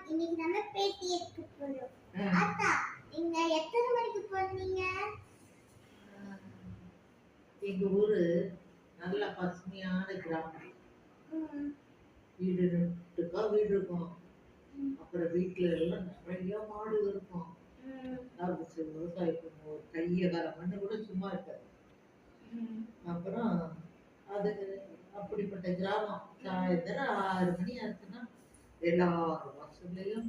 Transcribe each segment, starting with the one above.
இன்னைக்கு நம்ம பேட்டி எடுக்க போறோம். அத்தா, நீங்க எத்தனை மணிக்கு போனீங்க? எங்க ஊரு நல்ல பசுமையான கிராமம். வீடு வீடு இருக்கும். அப்புறம் வீட்டுல எல்லாம் நிறைய மாடு இருக்கும். விவசாயம் பண்ணுவோம். கைய கால மண்ணு கூட சும்மா இருக்காது. அப்புறம் அது அப்படிப்பட்ட கிராமம். சாயந்தரம் 6 மணி ஆச்சுன்னா எல்லார் வாசல்லையும்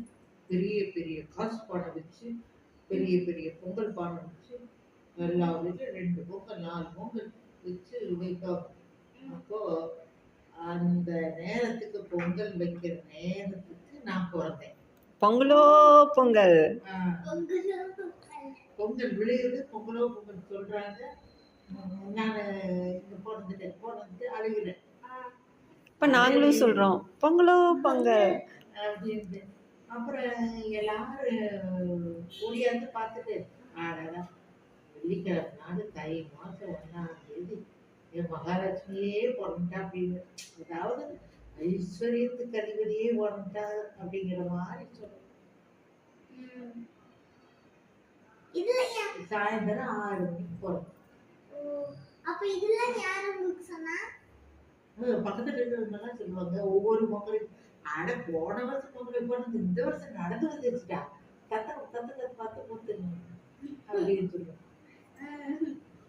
பெரிய பெரிய காசு பானை வச்சு, பெரிய பெரிய பொங்கல் பானை வச்சு, எல்லா வீட்லயும் 2 பொங்கல் 4 பொங்கல் வச்சு வைப்பாங்க. அப்போ அந்த நேரத்துக்கு பொங்கல் வைக்கிற நேரத்துக்கு நான் பிறந்தேன். பொங்கலோ பொங்கல். பொங்கல் விளையுது, பொங்கலோ பொங்கல் சொல்றாங்க. நான் இங்க போனதுட்டு அழுகிறேன். இப்ப நாங்களும் சொல்றோம் பொங்கலோ பொங்கல் அப்படின்னு. அப்புறம் எல்லாரும் ஓடியாந்து பார்த்துட்டு, ஆடா வெள்ளிக்கிழமை நாடு தை மாசம் 1ஆம் தேதி என் மகாலட்சுமியே பிறந்துட்டா அப்படின்னு, அதாவது ஐஸ்வர்யத்துக்கு அதிபதியே பிறந்துட்டா அப்படிங்கிற மாதிரி சொல்லுவோம். சாயந்தரம் 6 மணிக்கு போறோம். அப்ப இதெல்லாம் யாரு உங்களுக்கு சொன்னா? பக்கத்துல இருக்கிறவங்க சொல்லுவாங்க. ஒவ்வொரு பொங்கலையும் அட போன வருஷம் பொங்கலை போனது இந்த வருஷம் நடந்து வந்துருச்சுட்டா, தத்த பார்த்து போத்துங்க அப்படின்னு சொல்லுவாங்க.